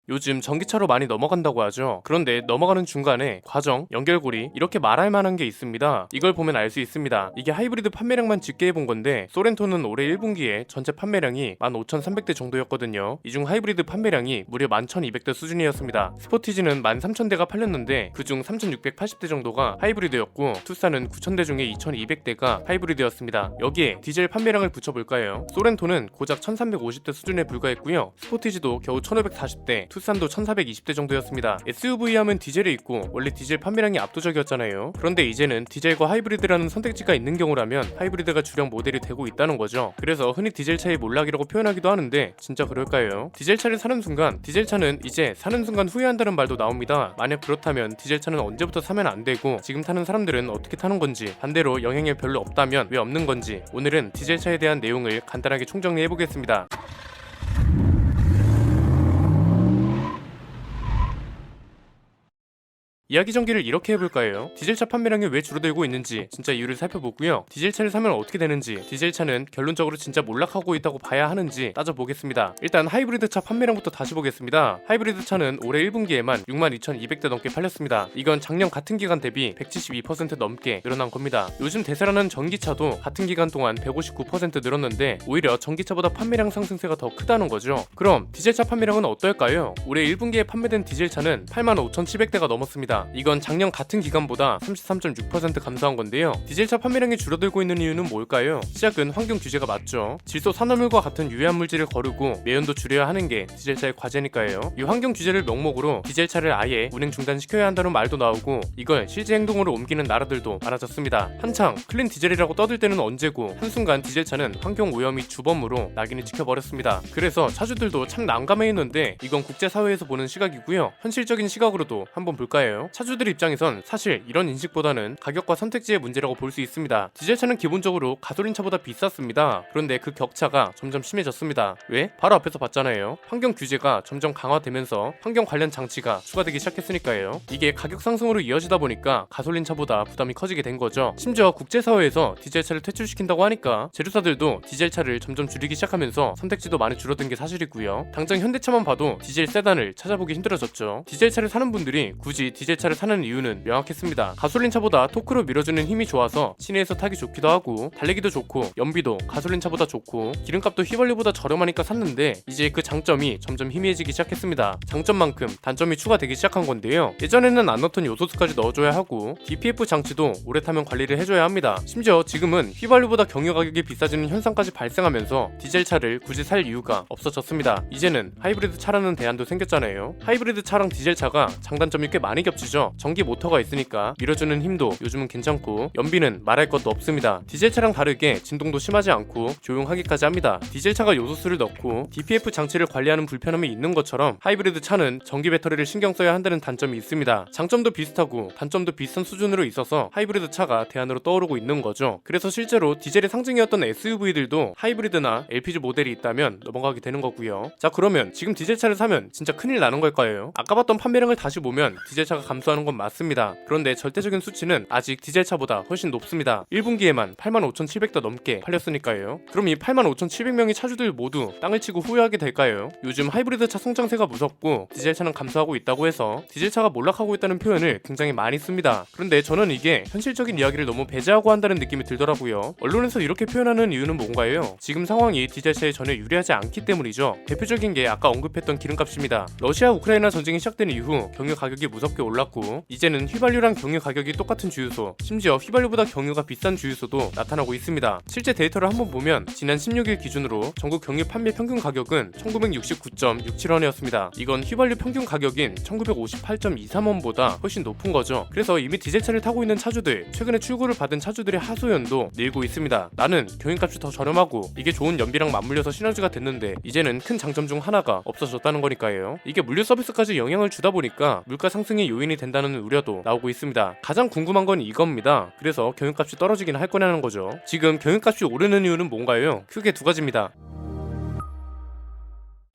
요즘 전기차로 많이 넘어간다고 하죠. 그런데 넘어가는 중간에 과정, 연결고리 이렇게 말할 만한 게 있습니다. 이걸 보면 알 수 있습니다. 이게 하이브리드 판매량만 집계해 본 건데 소렌토는 올해 1분기에 전체 판매량이 15,300대 정도였거든요. 이 중 하이브리드 판매량이 무려 11,200대 수준이었습니다. 스포티지는 13,000대가 팔렸는데 그중 3,680대 정도가 하이브리드였고 투싼은 9,000대 중에 2,200대가 하이브리드였습니다. 여기에 디젤 판매량을 붙여볼까요? 소렌토는 고작 1,350대 수준에 불과했고요. 스포티지도 겨우 1,540대, 투싼도 1,420대 정도였습니다. SUV 하면 디젤이 있고 원래 디젤 판매량이 압도적이었잖아요. 그런데 이제는 디젤과 하이브리드라는 선택지가 있는 경우라면 하이브리드가 주력 모델이 되고 있다는 거죠. 그래서 흔히 디젤차의 몰락이라고 표현하기도 하는데 진짜 그럴까요? 디젤차를 사는 순간 디젤차는 이제 사는 순간 후회한다는 말도 나옵니다. 만약 그렇다면 디젤차는 언제부터 사면 안 되고 지금 타는 사람들은 어떻게 타는 건지, 반대로 영향이 별로 없다면 왜 없는 건지, 오늘은 디젤차에 대한 내용을 간단하게 총정리해 보겠습니다. 이야기 전개를 이렇게 해볼까요? 디젤차 판매량이 왜 줄어들고 있는지 진짜 이유를 살펴보고요. 디젤차를 사면 어떻게 되는지, 디젤차는 결론적으로 진짜 몰락하고 있다고 봐야 하는지 따져보겠습니다. 일단 하이브리드차 판매량부터 다시 보겠습니다. 하이브리드차는 올해 1분기에만 62,200대 넘게 팔렸습니다. 이건 작년 같은 기간 대비 172% 넘게 늘어난 겁니다. 요즘 대세라는 전기차도 같은 기간 동안 159% 늘었는데 오히려 전기차보다 판매량 상승세가 더 크다는 거죠. 그럼 디젤차 판매량은 어떨까요? 올해 1분기에 판매된 디젤차는 85,700대가 넘었습니다. 이건 작년 같은 기간보다 33.6% 감소한 건데요. 디젤차 판매량이 줄어들고 있는 이유는 뭘까요? 시작은 환경 규제가 맞죠. 질소 산화물과 같은 유해한 물질을 거르고 매연도 줄여야 하는 게 디젤차의 과제니까요. 이 환경 규제를 명목으로 디젤차를 아예 운행 중단시켜야 한다는 말도 나오고 이걸 실제 행동으로 옮기는 나라들도 많아졌습니다. 한창 클린 디젤이라고 떠들 때는 언제고 한순간 디젤차는 환경 오염이 주범으로 낙인을 찍혀버렸습니다. 그래서 차주들도 참 난감해 했는데 이건 국제사회에서 보는 시각이고요. 현실적인 시각으로도 한번 볼까요? 차주들 입장에선 사실 이런 인식보다는 가격과 선택지의 문제라고 볼 수 있습니다. 디젤차는 기본적으로 가솔린차보다 비쌌습니다. 그런데 그 격차가 점점 심해졌습니다. 왜? 바로 앞에서 봤잖아요. 환경 규제가 점점 강화되면서 환경 관련 장치가 추가되기 시작했으니까요. 이게 가격 상승으로 이어지다 보니까 가솔린차보다 부담이 커지게 된 거죠. 심지어 국제사회에서 디젤차를 퇴출시킨다고 하니까 제조사들도 디젤차를 점점 줄이기 시작하면서 선택지도 많이 줄어든 게 사실이고요. 당장 현대차만 봐도 디젤 세단을 찾아보기 힘들어졌죠. 디젤차를 사는 분들이 굳이 디젤차를 사는 이유는 명확했습니다. 가솔린차보다 토크로 밀어주는 힘이 좋아서 시내에서 타기 좋기도 하고 달리기도 좋고 연비도 가솔린차보다 좋고 기름값도 휘발유보다 저렴하니까 샀는데 이제 그 장점이 점점 희미해지기 시작했습니다. 장점만큼 단점이 추가되기 시작한 건데요. 예전에는 안 넣던 요소수까지 넣어줘야 하고 DPF 장치도 오래 타면 관리를 해줘야 합니다. 심지어 지금은 휘발유보다 경유 가격이 비싸지는 현상까지 발생하면서 디젤차를 굳이 살 이유가 없어졌습니다. 이제는 하이브리드 차라는 대안도 생겼잖아요. 하이브리드 차랑 디젤차가 장단점이 꽤 많이 겹치죠. 전기 모터가 있으니까 밀어주는 힘도 요즘은 괜찮고 연비는 말할 것도 없습니다. 디젤차랑 다르게 진동도 심하지 않고 조용하기까지 합니다. 디젤차가 요소수를 넣고 DPF 장치를 관리하는 불편함이 있는 것처럼 하이브리드 차는 전기 배터리를 신경 써야 한다는 단점이 있습니다. 장점도 비슷하고 단점도 비슷한 수준으로 있어서 하이브리드 차가 대안으로 떠오르고 있는 거죠. 그래서 실제로 디젤의 상징이었던 SUV들도 하이브리드나 LPG 모델이 있다면 넘어가게 되는 거고요. 자, 그러면 지금 디젤차를 사면 진짜 큰일 나는 걸까요? 아까 봤던 판매량을 다시 보면 디젤차가 감소하는 건 맞습니다. 그런데 절대적인 수치는 아직 디젤차보다 훨씬 높습니다. 1분기에만 85,700대 넘게 팔렸으니까요. 그럼 이 85,700명의 차주들 모두 땅을 치고 후회하게 될까요? 요즘 하이브리드 차 성장세가 무섭고 디젤차는 감소하고 있다고 해서 디젤차가 몰락하고 있다는 표현을 굉장히 많이 씁니다. 그런데 저는 이게 현실적인 이야기를 너무 배제하고 한다는 느낌이 들더라고요. 언론에서 이렇게 표현하는 이유는 뭔가요? 지금 상황이 디젤차에 전혀 유리하지 않기 때문이죠. 대표적인 게 아까 언급했던 기름값입니다. 러시아 우크라이나 전쟁이 시작된 이후 경유 가격이 무섭게 올랐고 이제는 휘발유랑 경유 가격이 똑같은 주유소, 심지어 휘발유보다 경유가 비싼 주유소도 나타나고 있습니다. 실제 데이터를 한번 보면 지난 16일 기준으로 전국 경유 판매 평균 가격은 1969.67원이었습니다. 이건 휘발유 평균 가격인 1958.23원보다 훨씬 높은 거죠. 그래서 이미 디젤차를 타고 있는 차주들, 최근에 출고를 받은 차주들의 하소연도 늘고 있습니다. 나는 경유값이 더 저렴하고 이게 좋은 연비랑 맞물려서 시너지가 됐는데 이제는 큰 장점 중 하나가 없어졌다는 거니까요. 이게 물류 서비스까지 영향을 주다 보니까 물가 상승의 요인이 된다는 우려도 나오고 있습니다. 가장 궁금한 건 이겁니다. 그래서 경유값이 떨어지긴 할 거냐는 거죠. 지금 경유값이 오르는 이유는 뭔가요? 크게 두 가지입니다.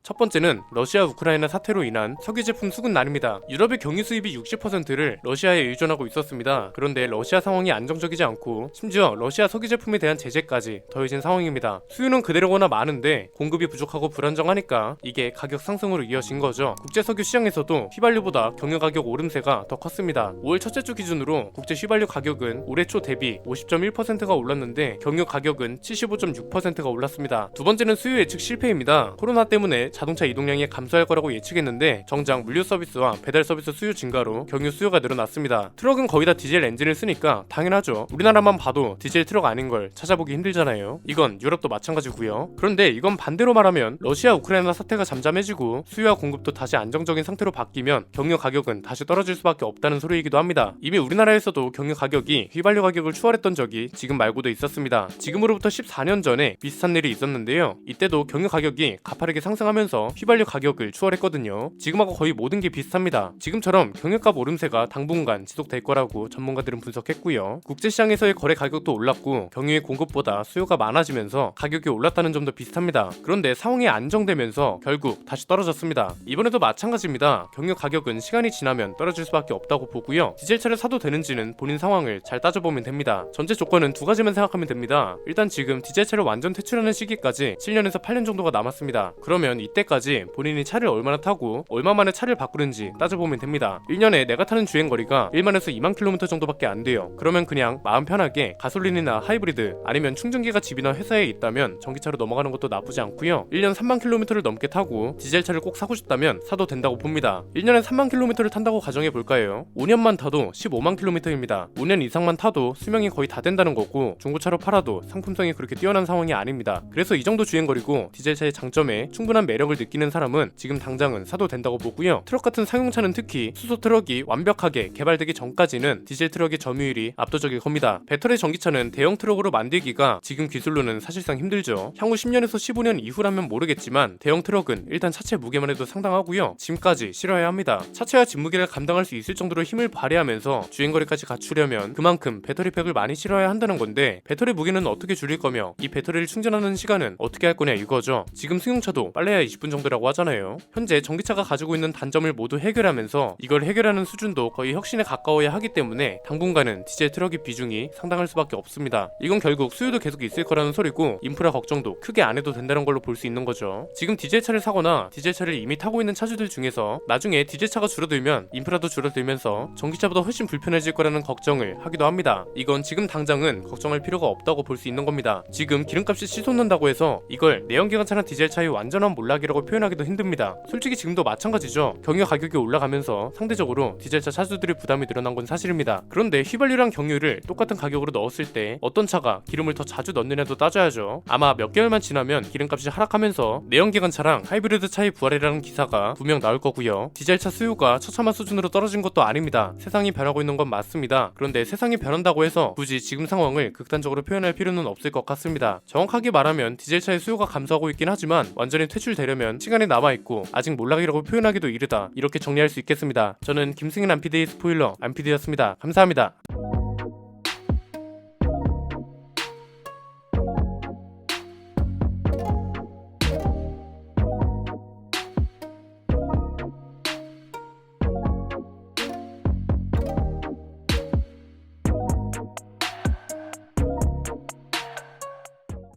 첫 번째는 러시아 우크라이나 사태로 인한 석유 제품 수급난입니다. 유럽의 경유 수입이 60%를 러시아에 의존하고 있었습니다. 그런데 러시아 상황이 안정적이지 않고 심지어 러시아 석유 제품에 대한 제재까지 더해진 상황입니다. 수요는 그대로거나 많은데 공급이 부족하고 불안정하니까 이게 가격 상승으로 이어진 거죠. 국제 석유 시장에서도 휘발유보다 경유 가격 오름세가 더 컸습니다. 5월 첫째 주 기준으로 국제 휘발유 가격은 올해 초 대비 50.1%가 올랐는데 경유 가격은 75.6%가 올랐습니다. 두 번째는 수요 예측 실패입니다. 코로나 때문에 자동차 이동량이 감소할 거라고 예측했는데 정작 물류 서비스와 배달 서비스 수요 증가로 경유 수요가 늘어났습니다. 트럭은 거의 다 디젤 엔진을 쓰니까 당연하죠. 우리나라만 봐도 디젤 트럭 아닌 걸 찾아보기 힘들잖아요. 이건 유럽도 마찬가지고요. 그런데 이건 반대로 말하면 러시아 우크라이나 사태가 잠잠해지고 수요와 공급도 다시 안정적인 상태로 바뀌면 경유 가격은 다시 떨어질 수밖에 없다는 소리이기도 합니다. 이미 우리나라에서도 경유 가격이 휘발유 가격을 추월했던 적이 지금 말고도 있었습니다. 지금으로부터 14년 전에 비슷한 일이 있었는데요. 이때도 경유 가격이 가파르게 상승하면서 휘발유 가격을 추월했거든요. 지금하고 거의 모든 게 비슷합니다. 지금처럼 경유값 오름세가 당분간 지속될 거라고 전문가들은 분석했고요. 국제시장에서의 거래 가격도 올랐고 경유의 공급보다 수요가 많아지면서 가격이 올랐다는 점도 비슷합니다. 그런데 상황이 안정되면서 결국 다시 떨어졌습니다. 이번에도 마찬가지입니다. 경유 가격은 시간이 지나면 떨어질 수밖에 없다고 보고요. 디젤차를 사도 되는지는 본인 상황을 잘 따져보면 됩니다. 전제 조건은 두 가지만 생각하면 됩니다. 일단 지금 디젤차를 완전 퇴출하는 시기까지 7년에서 8년 정도가 남았습니다. 그러면 이때까지 본인이 차를 얼마나 타고 얼마 만에 차를 바꾸는지 따져보면 됩니다. 1년에 내가 타는 주행거리가 1만에서 2만 킬로미터 정도밖에 안 돼요. 그러면 그냥 마음 편하게 가솔린이나 하이브리드 아니면 충전기가 집이나 회사에 있다면 전기차로 넘어가는 것도 나쁘지 않고요. 1년 3만 킬로미터를 넘게 타고 디젤차를 꼭 사고 싶다면 사도 된다고 봅니다. 1년에 3만 킬로미터를 탄다고 가정해 볼까요? 5년만 타도 15만 킬로미터입니다. 5년 이상만 타도 수명이 거의 다 된다는 거고 중고차로 팔아도 상품성이 그렇게 뛰어난 상황이 아닙니다. 그래서 이 정도 주행거리고 디젤차의 장점에 충분한 매력을 느끼는 사람은 지금 당장은 사도 된다고 보고요. 트럭 같은 상용차는 특히 수소 트럭이 완벽하게 개발되기 전까지는 디젤 트럭의 점유율이 압도적일 겁니다. 배터리 전기차는 대형 트럭으로 만들기가 지금 기술로는 사실상 힘들죠. 향후 10년에서 15년 이후라면 모르겠지만 대형 트럭은 일단 차체 무게만 해도 상당하고요. 짐까지 실어야 합니다. 차체와 짐 무게를 감당할 수 있을 정도로 힘을 발휘하면서 주행거리까지 갖추려면 그만큼 배터리팩을 많이 실어야 한다는 건데 배터리 무게는 어떻게 줄일 거며 이 배터리를 충전하는 시간은 어떻게 할 거냐 이거죠. 지금 승용차도 빨래야 20분 정도라고 하잖아요. 현재 전기차가 가지고 있는 단점을 모두 해결하면서 이걸 해결하는 수준도 거의 혁신에 가까워야 하기 때문에 당분간은 디젤 트럭의 비중이 상당할 수밖에 없습니다. 이건 결국 수요도 계속 있을 거라는 소리고 인프라 걱정도 크게 안 해도 된다는 걸로 볼 수 있는 거죠. 지금 디젤차를 사거나 디젤차를 이미 타고 있는 차주들 중에서 나중에 디젤차가 줄어들면 인프라도 줄어들면서 전기차보다 훨씬 불편해질 거라는 걱정을 하기도 합니다. 이건 지금 당장은 걱정할 필요가 없다고 볼 수 있는 겁니다. 지금 기름값이 치솟는다고 해서 이걸 내연기관차나 디젤차의 완전한 몰락이라고 표현하기도 힘듭니다. 솔직히 지금도 마찬가지죠. 경유 가격이 올라가면서 상대적으로 디젤차 차주들의 부담이 늘어난 건 사실입니다. 그런데 휘발유랑 경유를 똑같은 가격으로 넣었을 때 어떤 차가 기름을 더 자주 넣느냐도 따져야죠. 아마 몇 개월만 지나면 기름값이 하락하면서 내연기관차랑 하이브리드 차의 부활이라는 기사가 분명 나올 거고요. 디젤차 수요가 처참한 수준으로 떨어진 것도 아닙니다. 세상이 변하고 있는 건 맞습니다. 그런데 세상이 변한다고 해서 굳이 지금 상황을 극단적으로 표현할 필요는 없을 것 같습니다. 정확하게 말하면 디젤차의 수요가 감소하고 있긴 하지만 완전히 퇴출되려면 시간이 남아있고 아직 몰락이라고 표현하기도 이르다. 이렇게 정리할 수 있겠습니다. 저는 김승인 안피디의 스포일러 안피디였습니다. 감사합니다.